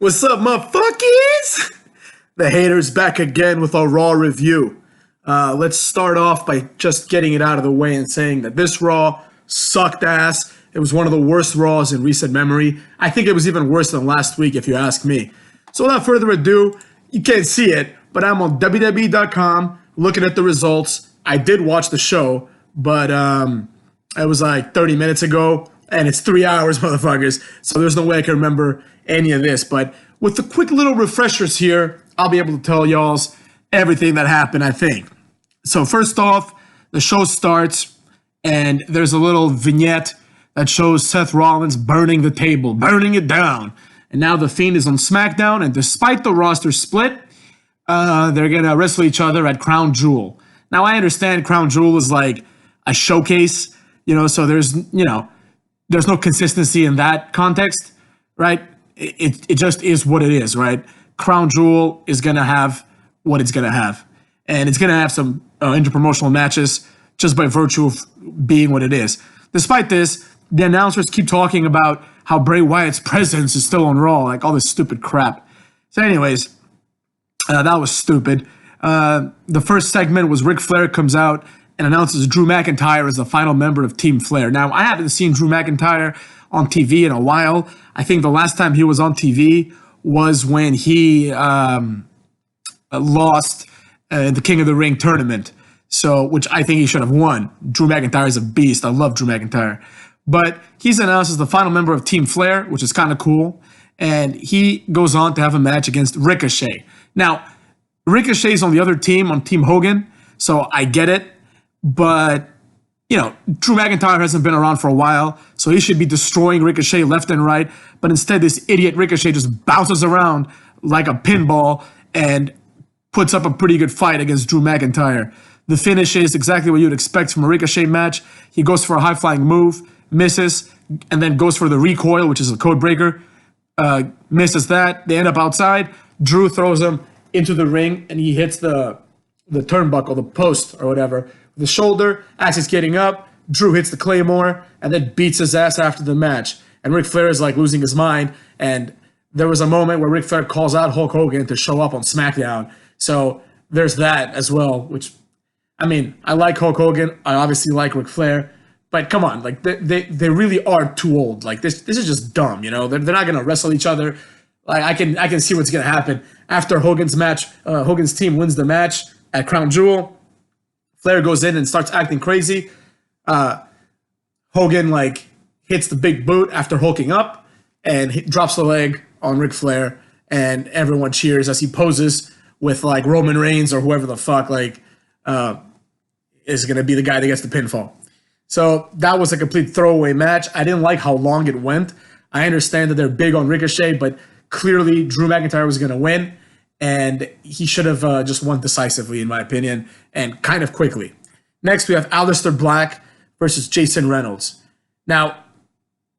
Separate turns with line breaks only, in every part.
What's up, motherfuckers? The haters back again with a Raw review. Let's start off by just getting it out of the way and saying that this Raw sucked ass. It was one of the worst Raws in recent memory. I think it was even worse than last week, if you ask me. So without further ado, you can't see it, but I'm on WWE.com looking at the results. I did watch the show, but it was like 30 minutes ago, and it's 3 hours, motherfuckers. So there's no way I can remember any of this. But with the quick little refreshers here, I'll be able to tell y'all's everything that happened, I think. So first off, the show starts, and there's a little vignette that shows Seth Rollins burning the table, burning it down. And now The Fiend is on SmackDown, and despite the roster split, they're going to wrestle each other at Crown Jewel. Now, I understand Crown Jewel is like a showcase, so there's no consistency in that context, right? It just is what it is, right? Crown Jewel is going to have what it's going to have. And it's going to have some interpromotional matches just by virtue of being what it is. Despite this, the announcers keep talking about how Bray Wyatt's presence is still on Raw, like all this stupid crap. So anyways, that was stupid. The first segment was Ric Flair comes out and announces Drew McIntyre as the final member of Team Flair. Now, I haven't seen Drew McIntyre on TV in a while. I think the last time he was on TV was when he lost the King of the Ring tournament, which I think he should have won. Drew McIntyre is a beast. I love Drew McIntyre. But he's announced as the final member of Team Flair, which is kind of cool. And he goes on to have a match against Ricochet. Now, Ricochet's on the other team, on Team Hogan, so I get it. But, Drew McIntyre hasn't been around for a while, so he should be destroying Ricochet left and right. But instead, this idiot Ricochet just bounces around like a pinball and puts up a pretty good fight against Drew McIntyre. The finish is exactly what you'd expect from a Ricochet match. He goes for a high-flying move, misses, and then goes for the recoil, which is a code breaker. Misses that. They end up outside. Drew throws him into the ring, and he hits the turnbuckle, the post or whatever, with the shoulder. As he's getting up, Drew hits the Claymore and then beats his ass after the match. And Ric Flair is like losing his mind. And there was a moment where Ric Flair calls out Hulk Hogan to show up on SmackDown. So there's that as well, which, I like Hulk Hogan. I obviously like Ric Flair. But come on, like they really are too old. Like this is just dumb, They're not gonna wrestle each other. Like I can see what's gonna happen after Hogan's match. Hogan's team wins the match at Crown Jewel. Flair goes in and starts acting crazy. Hogan hits the big boot after hulking up and drops the leg on Ric Flair, and everyone cheers as he poses with Roman Reigns or whoever the fuck is gonna be the guy that gets the pinfall. So that was a complete throwaway match. I didn't like how long it went. I understand that they're big on Ricochet, but clearly Drew McIntyre was going to win, and he should have just won decisively, in my opinion, and kind of quickly. Next, we have Aleister Black versus Jason Reynolds. Now,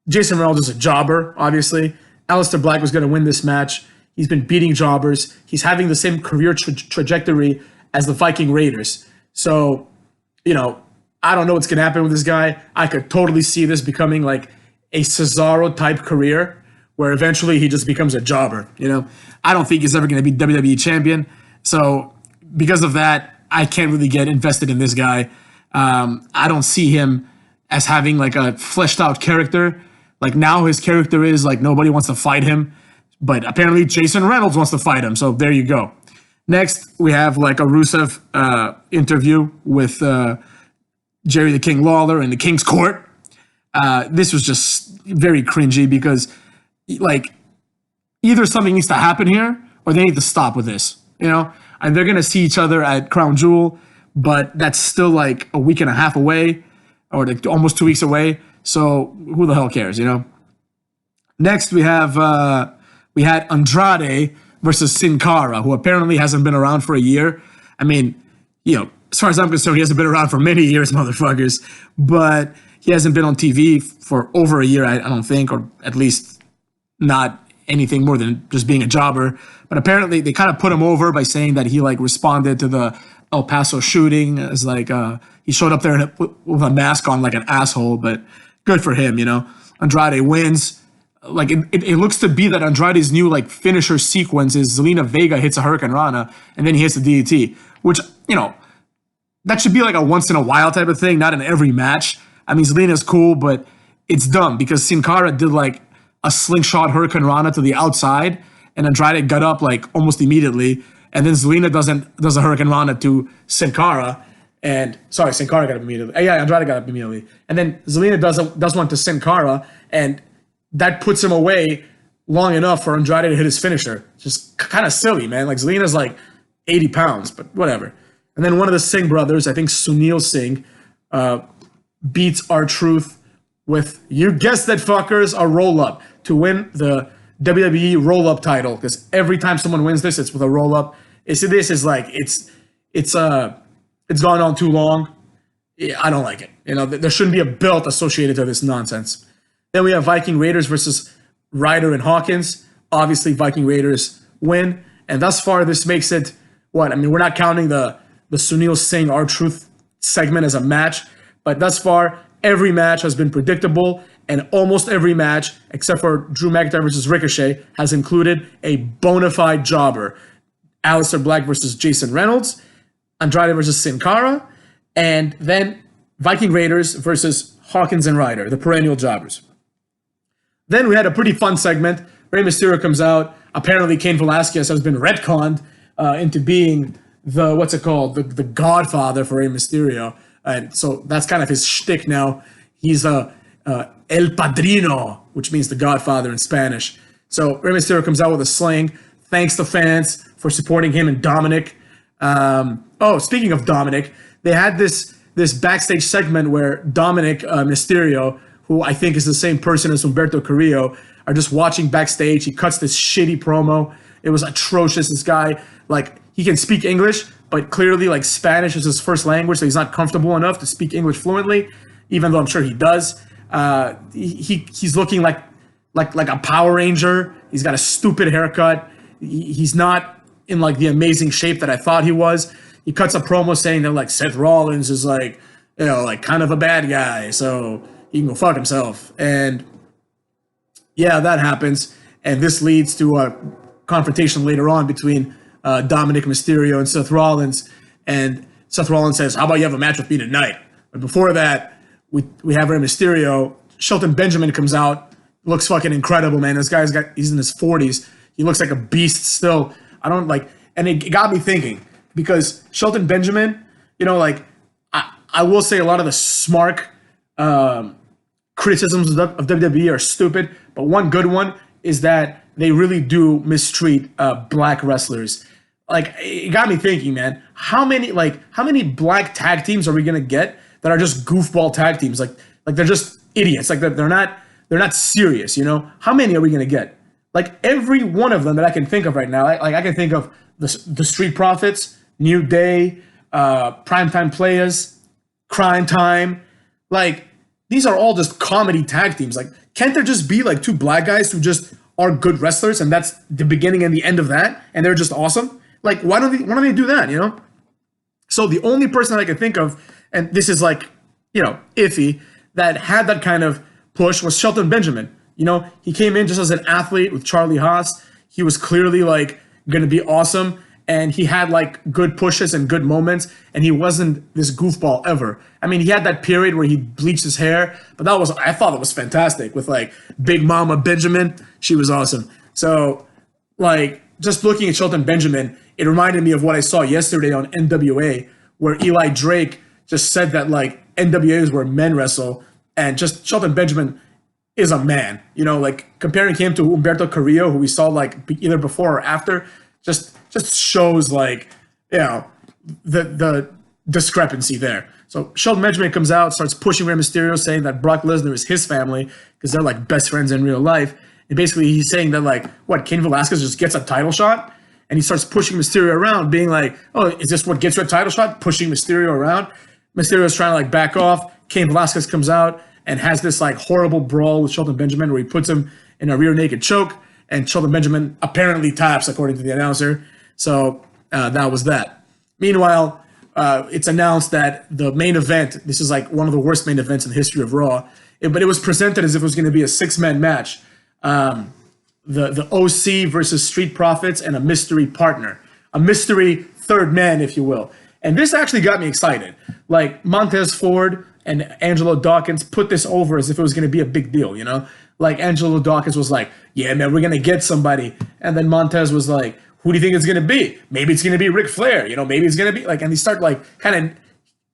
Jason Reynolds is a jobber, obviously. Aleister Black was going to win this match. He's been beating jobbers. He's having the same career trajectory as the Viking Raiders. So, I don't know what's going to happen with this guy. I could totally see this becoming a Cesaro-type career where eventually he just becomes a jobber, I don't think he's ever going to be WWE champion. So because of that, I can't really get invested in this guy. I don't see him as having a fleshed-out character. Now his character is nobody wants to fight him. But apparently Jason Reynolds wants to fight him. So there you go. Next, we have a Rusev interview with Jerry the King Lawler in the King's Court. This was just very cringy because, either something needs to happen here or they need to stop with this, And they're going to see each other at Crown Jewel, but that's still a week and a half away or almost 2 weeks away. So who the hell cares, Next, we had Andrade versus Sin Cara, who apparently hasn't been around for a year. As far as I'm concerned, he hasn't been around for many years, motherfuckers. But he hasn't been on TV for over a year, I don't think, or at least not anything more than just being a jobber. But apparently they kind of put him over by saying that he responded to the El Paso shooting as he showed up there with a mask on like an asshole. But good for him, Andrade wins. like it looks to be that Andrade's new like finisher sequence is Zelina Vega hits a Hurricane Rana and then he hits the DDT, which, you know, that should be like a once in a while type of thing, not in every match. I mean, Zelina's cool, but it's dumb because Sin Cara did like a slingshot Hurricane Rana to the outside and Andrade got up like almost immediately. And then Zelina does a Hurricane Rana to Sin Cara. And sorry, Sin Cara got up immediately. Yeah, Andrade got up immediately. And then Zelina does one to Sin Cara, and that puts him away long enough for Andrade to hit his finisher. Just kind of silly, man. Like Zelina's like 80 pounds, but whatever. And then one of the Singh brothers, I think Sunil Singh, beats R-Truth with, you guessed it, fuckers, a roll-up to win the WWE roll-up title. Because every time someone wins this, it's with a roll-up. This is like, it's gone on too long. I don't like it. You know, there shouldn't be a belt associated to this nonsense. Then we have Viking Raiders versus Ryder and Hawkins. Obviously, Viking Raiders win. And thus far, this makes it, what? I mean, we're not counting the Sunil Singh R-Truth segment as a match. But thus far, every match has been predictable. And almost every match, except for Drew McIntyre versus Ricochet, has included a bona fide jobber. Aleister Black versus Jason Reynolds. Andrade versus Sin Cara. And then Viking Raiders versus Hawkins and Ryder, the perennial jobbers. Then we had a pretty fun segment. Rey Mysterio comes out. Apparently, Cain Velasquez has been retconned into being the godfather for Rey Mysterio. And so that's kind of his shtick now. He's El Padrino, which means the godfather in Spanish. So Rey Mysterio comes out with a sling. Thanks to fans for supporting him and Dominic. Speaking of Dominic, they had this backstage segment where Dominic Mysterio, who I think is the same person as Humberto Carrillo, are just watching backstage. He cuts this shitty promo. It was atrocious. This guy, like, he can speak English, but clearly, like, Spanish is his first language, so he's not comfortable enough to speak English fluently, even though I'm sure he does. He's looking like a Power Ranger. He's got a stupid haircut. He's not in, like, the amazing shape that I thought he was. He cuts a promo saying that, like, Seth Rollins is, like, you know, like, kind of a bad guy, so he can go fuck himself. And yeah, that happens. And this leads to a confrontation later on between Dominic Mysterio and Seth Rollins. And Seth Rollins says, how about you have a match with me tonight? But before that, we have Rey Mysterio. Shelton Benjamin comes out. Looks fucking incredible, man. This guy's he's in his 40s. He looks like a beast still. And it got me thinking, because Shelton Benjamin, you know, like, I will say a lot of the smart criticisms of WWE are stupid, but one good one is that they really do mistreat black wrestlers. Like, it got me thinking, man, how many black tag teams are we gonna get that are just goofball tag teams? Like they're just idiots. Like they're not serious, you know? How many are we gonna get? Like, every one of them that I can think of right now, I can think of the Street Profits, New Day, Primetime Players, Crime Time. Like, these are all just comedy tag teams. Like, can't there just be like two black guys who just are good wrestlers, and that's the beginning and the end of that, and they're just awesome? Like, why don't they do that, you know? So the only person that I can think of, and this is like, you know, iffy, that had that kind of push was Shelton Benjamin. You know, he came in just as an athlete with Charlie Haas. He was clearly like going to be awesome, and he had like good pushes and good moments, and he wasn't this goofball ever. I mean, he had that period where he bleached his hair, but I thought that was fantastic with like Big Mama Benjamin. She was awesome. So, like, just looking at Shelton Benjamin, it reminded me of what I saw yesterday on NWA, where Eli Drake just said that like NWA is where men wrestle, and just Shelton Benjamin is a man, you know, like comparing him to Humberto Carrillo, who we saw like either before or after, just shows like, you know, the discrepancy there. So Shelton Benjamin comes out, starts pushing Rey Mysterio, saying that Brock Lesnar is his family because they're like best friends in real life. And basically he's saying that like, what, Cain Velasquez just gets a title shot? And he starts pushing Mysterio around, being like, oh, is this what gets you a title shot? Pushing Mysterio around. Mysterio's trying to like back off. Cain Velasquez comes out and has this like horrible brawl with Shelton Benjamin where he puts him in a rear naked choke, and Shelton Benjamin apparently taps, according to the announcer. So that was that. Meanwhile, it's announced that the main event, this is like one of the worst main events in the history of Raw, but it was presented as if it was going to be a 6-man match. the OC versus Street Profits and a mystery partner, a mystery third man, if you will. And this actually got me excited. Like Montez Ford and Angelo Dawkins put this over as if it was going to be a big deal, you know? Like Angelo Dawkins was like, yeah, man, we're going to get somebody. And then Montez was like, who do you think it's going to be? Maybe it's going to be Ric Flair, you know, maybe it's going to be like, and they start like kind of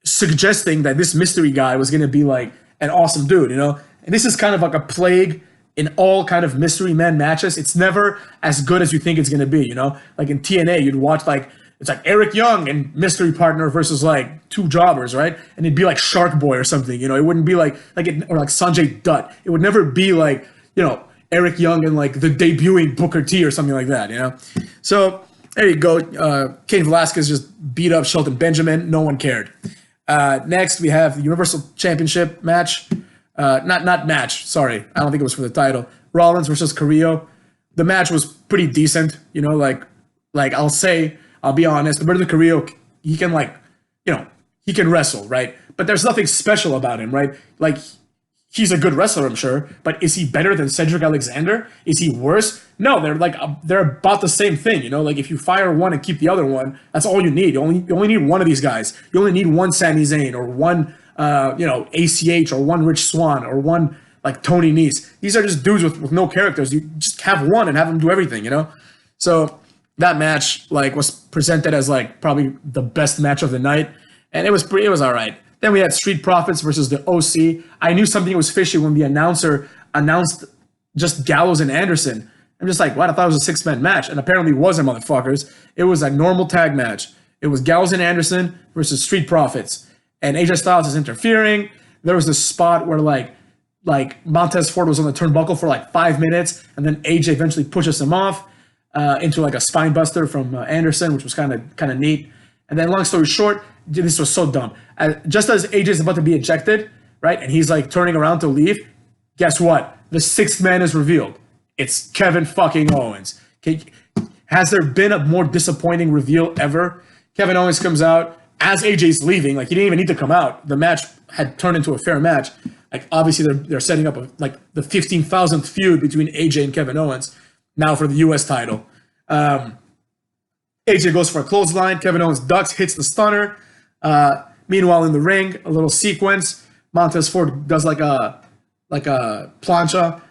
suggesting that this mystery guy was going to be like an awesome dude, you know? And this is kind of like a plague in all kind of mystery men matches. It's never as good as you think it's going to be, you know? Like in TNA, you'd watch like, it's like Eric Young and mystery partner versus like two jobbers, right? And it'd be like Shark Boy or something, you know? It wouldn't be or like Sanjay Dutt. It would never be like, you know, Eric Young and like the debuting Booker T or something like that, you know? So there you go. Cain Velasquez just beat up Shelton Benjamin. No one cared. Next, we have the Universal Championship match. Not match, sorry. I don't think it was for the title. Rollins versus Carrillo. The match was pretty decent, you know, like I'll be honest, Roberto Carrillo, he can he can wrestle, right? But there's nothing special about him, right? Like, he's a good wrestler, I'm sure, but is he better than Cedric Alexander? Is he worse? No, they're about the same thing, you know? Like, if you fire one and keep the other one, that's all you need. You only need one of these guys. You only need one Sami Zayn or one, ACH or one Rich Swann or one, like, Tony Nese. These are just dudes with no characters. You just have one and have them do everything, you know? So that match, like, was presented as, like, probably the best match of the night, and it was all right. Then we had Street Profits versus the OC. I knew something was fishy when the announcer announced just Gallows and Anderson. I'm just like, what? I thought it was a six-man match, and apparently it wasn't, motherfuckers. It was a normal tag match. It was Gallows and Anderson versus Street Profits, and AJ Styles is interfering. There was this spot where like Montez Ford was on the turnbuckle for like 5 minutes, and then AJ eventually pushes him off into like a spine buster from Anderson, which was kind of neat. And then long story short, this was so dumb. Just as AJ is about to be ejected, right, and he's like turning around to leave, guess what? The sixth man is revealed. It's Kevin fucking Owens. Okay? Has there been a more disappointing reveal ever? Kevin Owens comes out as AJ's leaving. Like, he didn't even need to come out. The match had turned into a fair match. Like, obviously they're setting up the 15,000th feud between AJ and Kevin Owens now for the U.S. title. AJ goes for a clothesline. Kevin Owens ducks, hits the stunner. Meanwhile, in the ring, a little sequence. Montez Ford does like a plancha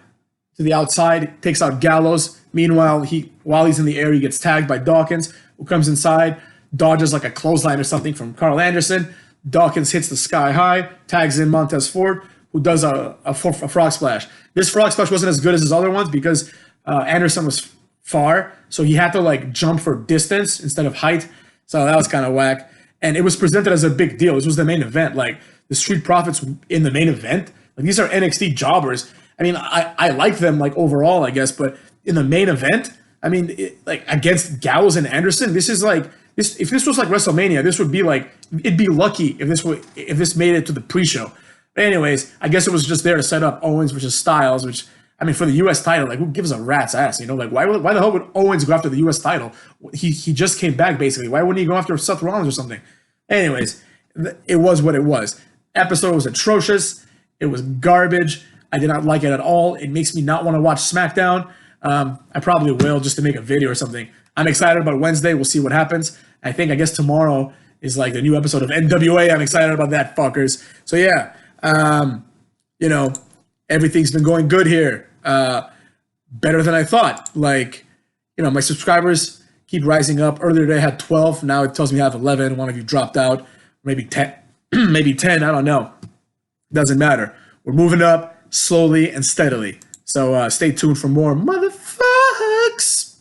to the outside, takes out Gallows. Meanwhile, while he's in the air, he gets tagged by Dawkins, who comes inside, dodges like a clothesline or something from Carl Anderson. Dawkins hits the sky high, tags in Montez Ford, who does a frog splash. This frog splash wasn't as good as his other ones because Anderson was far, so he had to like jump for distance instead of height. So that was kind of whack. And it was presented as a big deal. This was the main event. Like, the Street Profits in the main event. Like, these are NXT jobbers. I mean, I like them like overall, I guess, but in the main event, I mean, like against Gallows and Anderson, this is like this. If this was like WrestleMania, this would be like, it'd be lucky if this made it to the pre-show. But anyways, I guess it was just there to set up Owens versus Styles, which, I mean, for the U.S. title, like, who gives a rat's ass? You know, like, why the hell would Owens go after the U.S. title? He just came back, basically. Why wouldn't he go after Seth Rollins or something? Anyways, it was what it was. Episode was atrocious. It was garbage. I did not like it at all. It makes me not want to watch SmackDown. I probably will just to make a video or something. I'm excited about Wednesday. We'll see what happens. I guess tomorrow is like the new episode of NWA. I'm excited about that, fuckers. So yeah, everything's been going good here. Better than I thought. Like, my subscribers keep rising up. Earlier today I had 12. Now it tells me I have 11. One of you dropped out. Maybe 10. Maybe 10. I don't know. Doesn't matter. We're moving up slowly and steadily. So stay tuned for more motherfucks.